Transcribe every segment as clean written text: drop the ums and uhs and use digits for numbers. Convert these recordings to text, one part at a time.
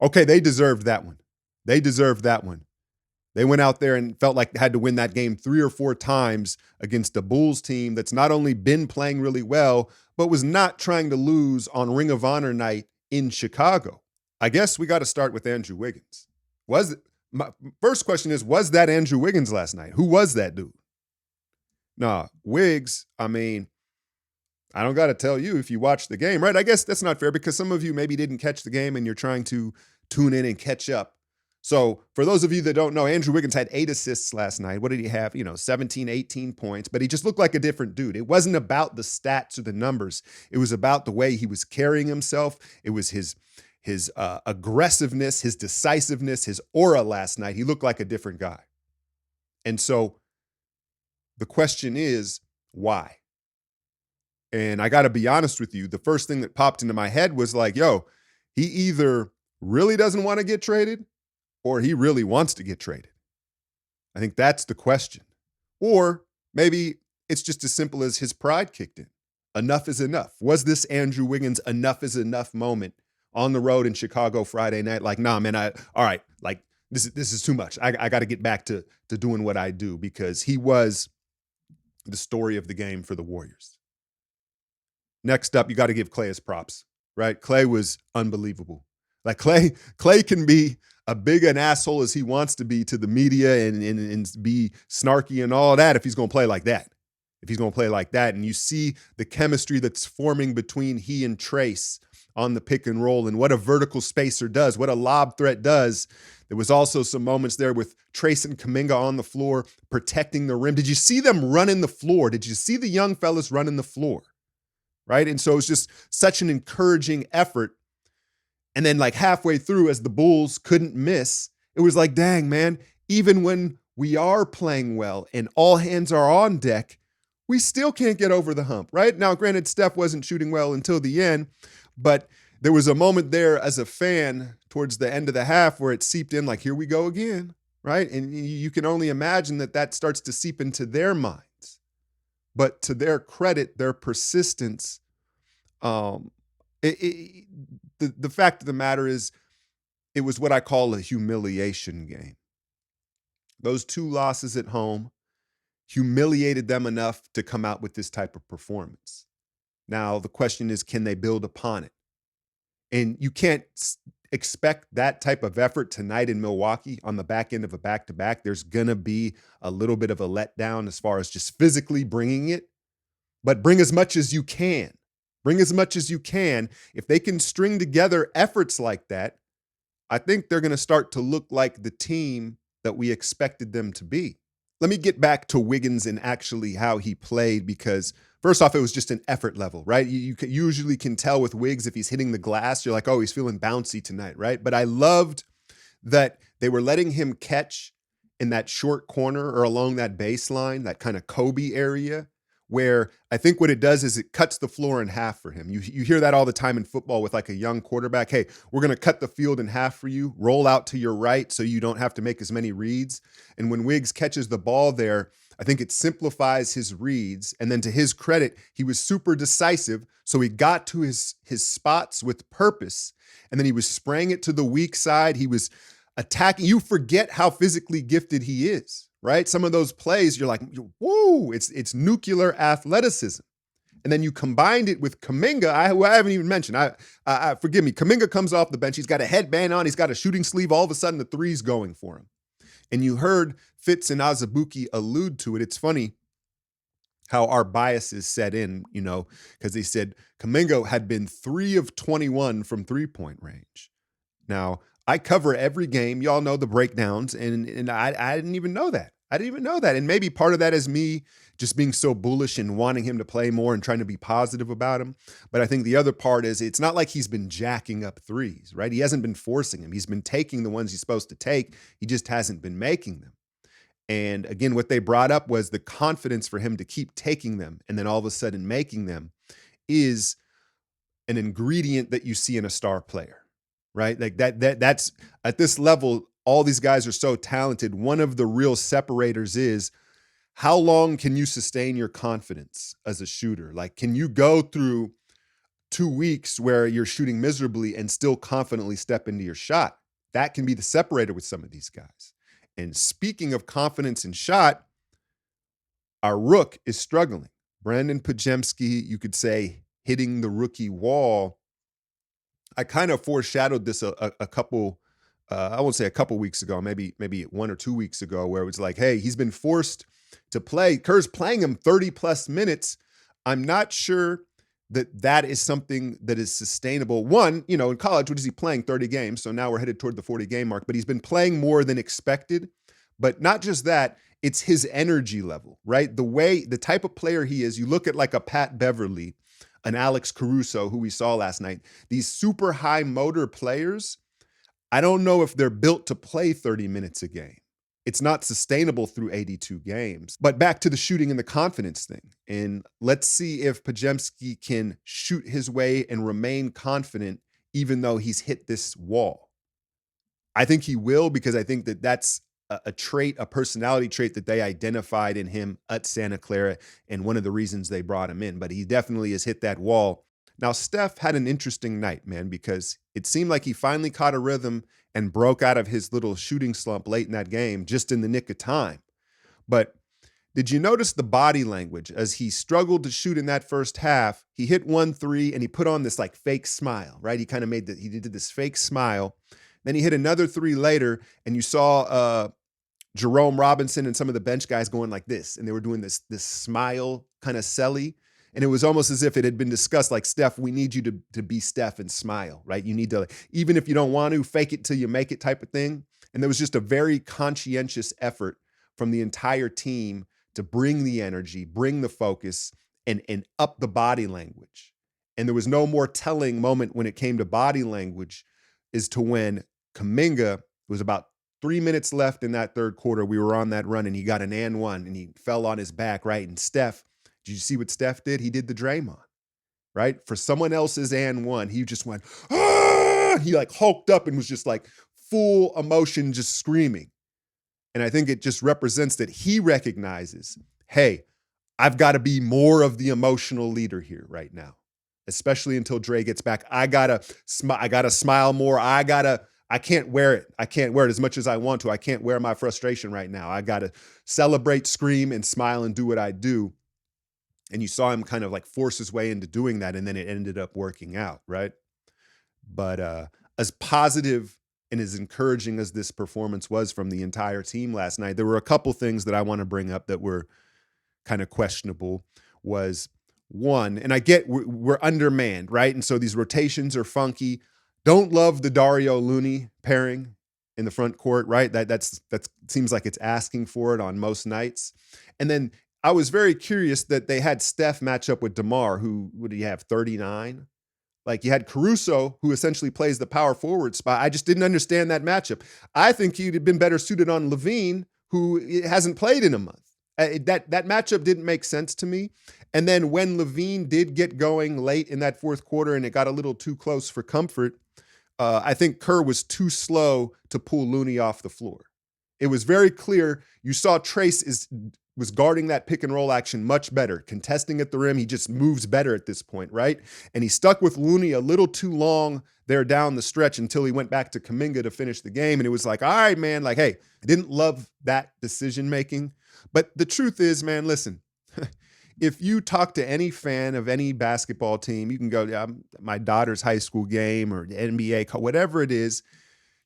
Okay, they deserved that one. They deserved that one. They went out there and felt like they had to win that game 3 or 4 times against a Bulls team that's not only been playing really well, but was not trying to lose on Ring of Honor night in Chicago. I guess we got to start with Andrew Wiggins. My first question is, was that Andrew Wiggins last night? Who was that dude? Nah, Wiggs, I mean, I don't got to tell you if you watched the game, right? I guess that's not fair because some of you maybe didn't catch the game and you're trying to tune in and catch up. So for those of you that don't know, Andrew Wiggins had 8 assists last night. What did he have? 17, 18 points, but he just looked like a different dude. It wasn't about the stats or the numbers. It was about the way he was carrying himself. It was his aggressiveness, his decisiveness, his aura last night. He looked like a different guy. And so the question is, why? And I got to be honest with you, the first thing that popped into my head was like, yo, he either really doesn't want to get traded or he really wants to get traded. I think that's the question. Or maybe it's just as simple as his pride kicked in. Enough is enough. Was this Andrew Wiggins' enough is enough moment on the road in Chicago Friday night? Like, nah, man, all right, like this is too much. I got to get back to doing what I do, because he was the story of the game for the Warriors. Next up, you got to give Klay his props, right? Klay was unbelievable. Like Klay can be a big an asshole as he wants to be to the media and be snarky and all that if he's going to play like that. If he's going to play like that, and you see the chemistry that's forming between he and Trace on the pick and roll, and what a vertical spacer does, what a lob threat does. There was also some moments there with Trace and Kuminga on the floor protecting the rim. Did you see them running the floor? Did you see the young fellas running the floor? Right? And so it's just such an encouraging effort. And then like halfway through, as the Bulls couldn't miss, it was like, dang, man, even when we are playing well and all hands are on deck, we still can't get over the hump, right? Now, granted, Steph wasn't shooting well until the end, but there was a moment there as a fan towards the end of the half where it seeped in like, here we go again, right? And you can only imagine that starts to seep into their minds. But to their credit, their persistence, the fact of the matter is, it was what I call a humiliation game. Those 2 losses at home humiliated them enough to come out with this type of performance. Now, the question is, can they build upon it? And you can't expect that type of effort tonight in Milwaukee on the back end of a back-to-back. There's going to be a little bit of a letdown as far as just physically bringing it, but bring as much as you can. Bring as much as you can. If they can string together efforts like that, I think they're going to start to look like the team that we expected them to be. Let me get back to Wiggins and actually how he played, because first off, it was just an effort level, right? You usually can tell with Wiggs if he's hitting the glass, you're like, oh, he's feeling bouncy tonight, right? But I loved that they were letting him catch in that short corner or along that baseline, that kind of Kobe area, where I think what it does is it cuts the floor in half for him. You hear that all the time in football with like a young quarterback. Hey, we're going to cut the field in half for you, roll out to your right so you don't have to make as many reads. And when Wiggs catches the ball there, I think it simplifies his reads. And then to his credit, he was super decisive. So he got to his spots with purpose. And then he was spraying it to the weak side. He was attacking. You forget how physically gifted he is, right? Some of those plays, you're like, whoa, it's nuclear athleticism. And then you combined it with Kuminga, who I haven't even mentioned. Forgive me, Kuminga comes off the bench. He's got a headband on. He's got a shooting sleeve. All of a sudden, the three's going for him. And you heard Fitz and Azubuike allude to it. It's funny how our biases set in, because they said Kuminga had been 3 of 21 from three-point range. Now, I cover every game. Y'all know the breakdowns, and I didn't even know that. And maybe part of that is me just being so bullish and wanting him to play more and trying to be positive about him. But I think the other part is it's not like he's been jacking up threes, right? He hasn't been forcing them. He's been taking the ones he's supposed to take. He just hasn't been making them. And again, what they brought up was the confidence for him to keep taking them and then all of a sudden making them is an ingredient that you see in a star player, right? Like that's at this level, all these guys are so talented. One of the real separators is how long can you sustain your confidence as a shooter? Like, can you go through 2 weeks where you're shooting miserably and still confidently step into your shot. That can be the separator with some of these guys. And speaking of confidence in shot, our rook is struggling. Brandon Podziemski, you could say, hitting the rookie wall. I kind of foreshadowed this a couple, I won't say a couple weeks ago, maybe 1 or 2 weeks ago, where it was like, hey, he's been forced to play. Kerr's playing him 30 plus minutes. I'm not sure that is something that is sustainable. One, in college, what is he playing? 30 games. So now we're headed toward the 40 game mark, but he's been playing more than expected. But not just that, it's his energy level, right? The type of player he is, you look at like a Pat Beverly, an Alex Caruso, who we saw last night, these super high motor players, I don't know if they're built to play 30 minutes a game. It's not sustainable through 82 games. But back to the shooting and the confidence thing. And let's see if Podziemski can shoot his way and remain confident even though he's hit this wall. I think he will, because I think that's a trait, a personality trait that they identified in him at Santa Clara, and one of the reasons they brought him in. But he definitely has hit that wall. Now, Steph had an interesting night, man, because it seemed like he finally caught a rhythm and broke out of his little shooting slump late in that game, just in the nick of time. But did you notice the body language as he struggled to shoot in that first half? He hit 1-3 and he put on this like fake smile, right? He kind of he did this fake smile. Then he hit another 3 later, and you saw Jerome Robinson and some of the bench guys going like this, and they were doing this smile kind of selly. And it was almost as if it had been discussed, like, Steph, we need you to be Steph and smile, right? You need to, even if you don't want to, fake it till you make it type of thing. And there was just a very conscientious effort from the entire team to bring the energy, bring the focus, and up the body language. And there was no more telling moment when it came to body language as to when Kuminga, it was about 3 minutes left in that third quarter, we were on that run, and he got an and one, and he fell on his back, right? And Steph, did you see what Steph did? He did the Draymond, right? For someone else's and one, he just went, ah! He like hulked up and was just like full emotion, just screaming. And I think it just represents that he recognizes, hey, I've got to be more of the emotional leader here right now, especially until Dre gets back. I gotta smile more. I can't wear it. I can't wear it as much as I want to. I can't wear my frustration right now. I gotta celebrate, scream, and smile and do what I do. And you saw him kind of like force his way into doing that, and then it ended up working out, right? But as positive and as encouraging as this performance was from the entire team last night, there were a couple things that I want to bring up that were kind of questionable. Was one, and I get we're undermanned, right? And so these rotations are funky. Don't love the Dario Looney pairing in the front court, right? That seems like it's asking for it on most nights. And then I was very curious that they had Steph match up with DeMar, who, what did he have, 39? Like, you had Caruso, who essentially plays the power forward spot. I just didn't understand that matchup. I think he'd have been better suited on LaVine, who hasn't played in a month. That matchup didn't make sense to me. And then when LaVine did get going late in that fourth quarter and it got a little too close for comfort, I think Kerr was too slow to pull Looney off the floor. It was very clear. You saw Trace was guarding that pick and roll action much better, contesting at the rim. He just moves better at this point, right? And he stuck with Looney a little too long there down the stretch until he went back to Kuminga to finish the game. And it was like, all right, man, like, hey, I didn't love that decision-making. But the truth is, man, listen, if you talk to any fan of any basketball team, you can go, yeah, my daughter's high school game or NBA, whatever it is,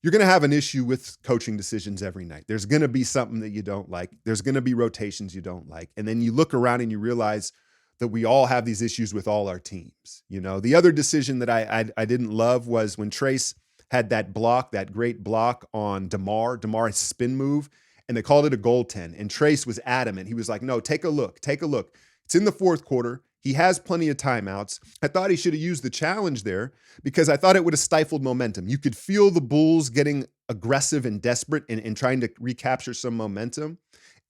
you're going to have an issue with coaching decisions every night. There's going to be something that you don't like. There's going to be rotations you don't like. And then you look around and you realize that we all have these issues with all our teams. You know, the other decision that I didn't love was when Trace had that block, that great block on DeMar's spin move, and they called it a goaltend. And Trace was adamant. He was like, no, take a look. It's in the fourth quarter. He has plenty of timeouts. I thought he should have used the challenge there because I thought it would have stifled momentum. You could feel the Bulls getting aggressive and desperate and trying to recapture some momentum.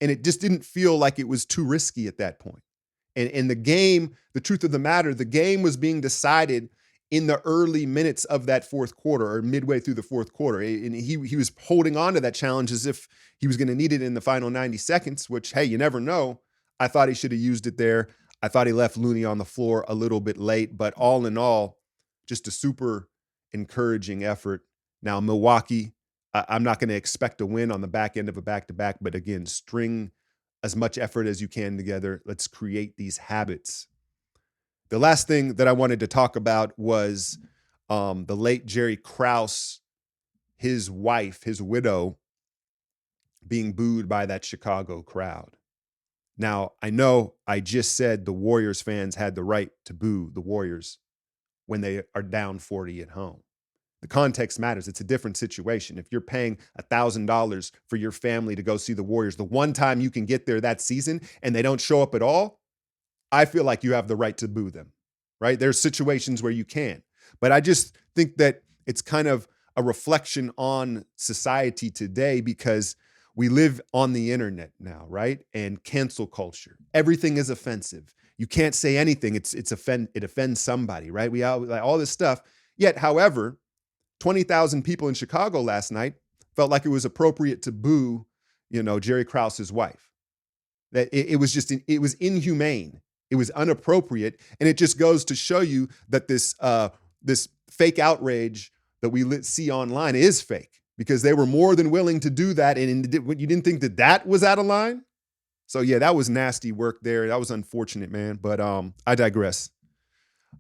And it just didn't feel like it was too risky at that point. And the game, the truth of the matter, the game was being decided in the early minutes of that fourth quarter or midway through the fourth quarter. And he was holding on to that challenge as if he was going to need it in the final 90 seconds, which, hey, you never know. I thought he should have used it there. I thought he left Looney on the floor a little bit late, but all in all, just a super encouraging effort. Now, Milwaukee, I'm not going to expect a win on the back end of a back-to-back, but again, string as much effort as you can together. Let's create these habits. The last thing that I wanted to talk about was the late Jerry Krause, his wife, his widow, being booed by that Chicago crowd. Now, I know I just said the Warriors fans had the right to boo the Warriors when they are down 40 at home. The context matters. It's a different situation. If you're paying $1,000 for your family to go see the Warriors, the one time you can get there that season and they don't show up at all, I feel like you have the right to boo them, right? There's situations where you can. But I just think that it's kind of a reflection on society today because we live on the internet now, right? And cancel culture. Everything is offensive. You can't say anything. It offends somebody, right? We all this stuff. Yet, however, 20,000 people in Chicago last night felt like it was appropriate to boo, Jerry Krause's wife. That it was inhumane. It was inappropriate, and it just goes to show you that this fake outrage that we see online is fake because they were more than willing to do that, and you didn't think that was out of line. So yeah, that was nasty work there. That was unfortunate, man. But I digress.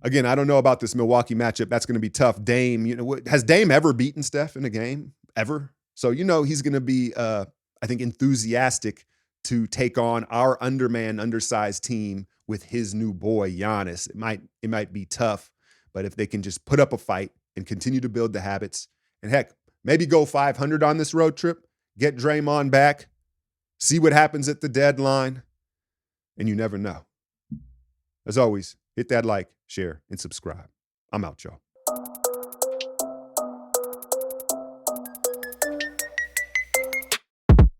Again, I don't know about this Milwaukee matchup. That's going to be tough. Dame, has Dame ever beaten Steph in a game ever? So he's going to be, I think, enthusiastic to take on our undersized team with his new boy Giannis. It might be tough, but if they can just put up a fight and continue to build the habits, and heck, maybe go 500 on this road trip, get Draymond back, see what happens at the deadline, and you never know. As always, hit that like, share, and subscribe. I'm out, y'all.